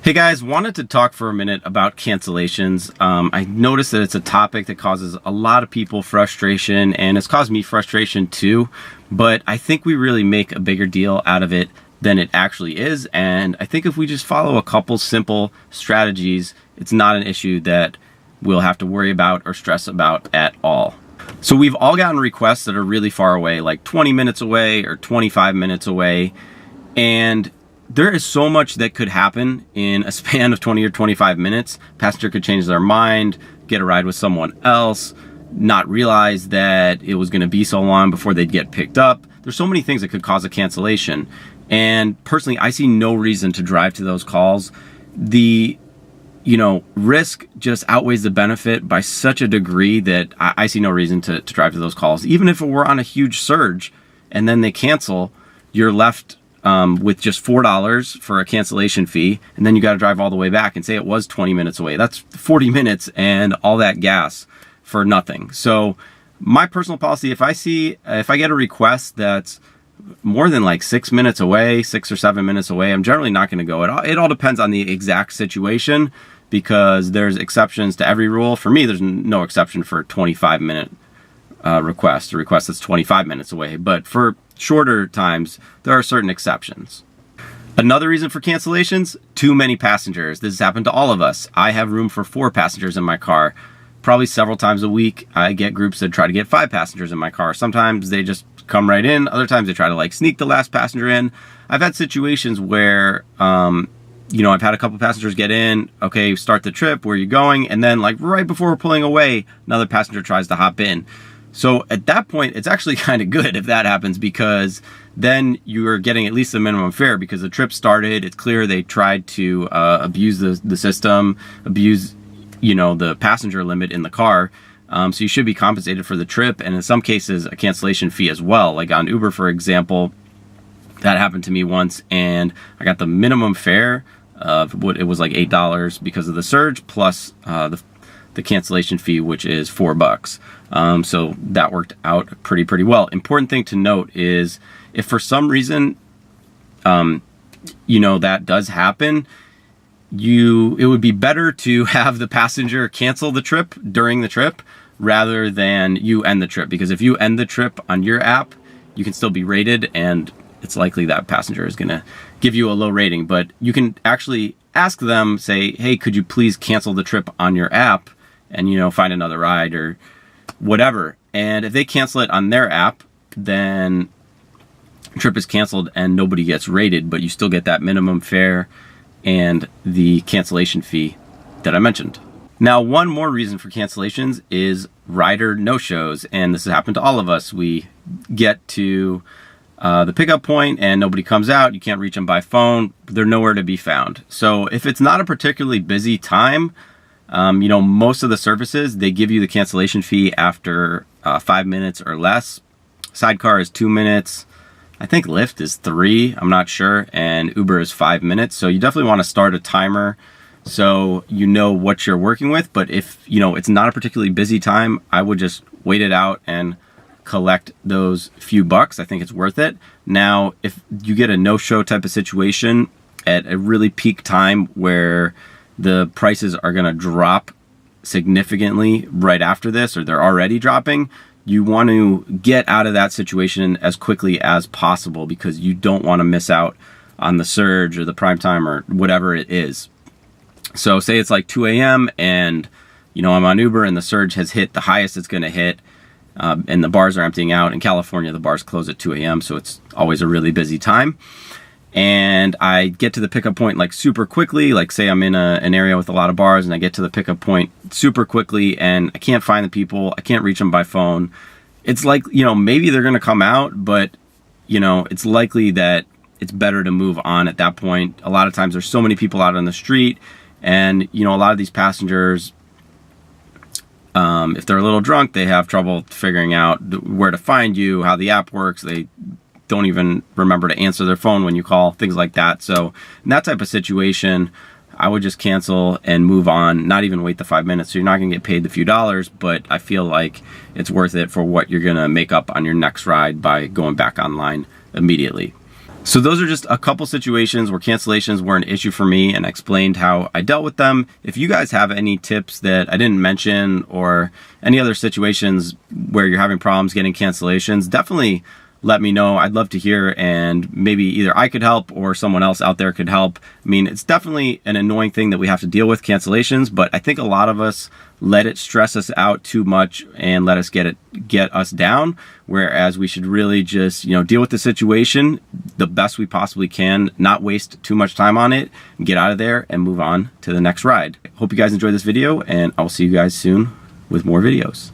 Hey guys, wanted to talk for a minute about cancellations. I noticed that it's a topic that causes a lot of people frustration, and it's caused me frustration too, but I think we really make a bigger deal out of it than it actually is, and I think if we just follow a couple simple strategies, it's not an issue that we'll have to worry about or stress about at all. So we've all gotten requests that are really far away, like 20 minutes away or 25 minutes away, and there is so much that could happen in a span of 20 or 25 minutes. Passenger could change their mind, get a ride with someone else, not realize that it was going to be so long before they'd get picked up. There's so many things that could cause a cancellation. And personally, I see no reason to drive to those calls. The risk just outweighs the benefit by such a degree that I see no reason to drive to those calls. Even if it were on a huge surge and then they cancel, you're left with just $4 for a cancellation fee, and then you got to drive all the way back, and say it was 20 minutes away. That's 40 minutes and all that gas for nothing. So my personal policy, if I get a request that's more than like 6 minutes away, 6 or 7 minutes away, I'm generally not going to go. It all depends on the exact situation, because there's exceptions to every rule. For me, there's no exception for a 25-minute request, a request that's 25 minutes away. But for shorter times, there are certain exceptions. Another reason for cancellations, too many passengers. This has happened to all of us. I have room for 4 passengers in my car. Probably several times a week, I get groups that try to get 5 passengers in my car. Sometimes they just come right in. Other times they try to sneak the last passenger in. I've had situations where, I've had a couple passengers get in, okay, start the trip, where are you going? And then right before we're pulling away, another passenger tries to hop in. So at that point, it's actually kind of good if that happens, because then you're getting at least the minimum fare, because the trip started. It's clear they tried to abuse the system, abuse the passenger limit in the car. So you should be compensated for the trip, and in some cases a cancellation fee as well. Like on Uber, for example, that happened to me once, and I got the minimum fare of what it was like $8 because of the surge, plus the cancellation fee, which is $4. So that worked out pretty well. Important thing to note is, if for some reason, that does happen, it would be better to have the passenger cancel the trip during the trip rather than you end the trip. Because if you end the trip on your app, you can still be rated, and it's likely that passenger is going to give you a low rating. But you can actually ask them, say, hey, could you please cancel the trip on your app and, find another ride or whatever. And if they cancel it on their app, then the trip is canceled and nobody gets rated, but you still get that minimum fare and the cancellation fee that I mentioned. Now, one more reason for cancellations is rider no-shows, and this has happened to all of us. We get to the pickup point and nobody comes out. You can't reach them by phone. They're nowhere to be found. So if it's not a particularly busy time, most of the services, they give you the cancellation fee after 5 minutes or less. Sidecar is 2 minutes. I think Lyft is 3, I'm not sure, and Uber is 5 minutes. So you definitely want to start a timer so you know what you're working with. But if it's not a particularly busy time, I would just wait it out and collect those few bucks. I think it's worth it. Now, if you get a no-show type of situation at a really peak time where the prices are going to drop significantly right after this, or they're already dropping, you want to get out of that situation as quickly as possible, because you don't want to miss out on the surge or the prime time or whatever it is. So say it's like 2 a.m. and I'm on Uber and the surge has hit the highest it's going to hit, and the bars are emptying out. In California, the bars close at 2 a.m., so it's always a really busy time. And I get to the pickup point super quickly. Say I'm in an area with a lot of bars, and I get to the pickup point super quickly, and I can't find the people. I can't reach them by phone. It's maybe they're going to come out, but it's likely that it's better to move on at that point. A lot of times there's so many people out on the street, and a lot of these passengers, if they're a little drunk, they have trouble figuring out where to find you, how the app works. They don't even remember to answer their phone when you call, things like that. So in that type of situation, I would just cancel and move on, not even wait the 5 minutes. So you're not going to get paid the few dollars, but I feel like it's worth it for what you're going to make up on your next ride by going back online immediately. So those are just a couple situations where cancellations were an issue for me, and I explained how I dealt with them. If you guys have any tips that I didn't mention or any other situations where you're having problems getting cancellations, definitely let me know. I'd love to hear, and maybe either I could help or someone else out there could help. I mean, it's definitely an annoying thing that we have to deal with, cancellations, but I think a lot of us let it stress us out too much and let us get us down, whereas we should really just, deal with the situation the best we possibly can, not waste too much time on it, get out of there and move on to the next ride. Hope you guys enjoyed this video, and I'll see you guys soon with more videos.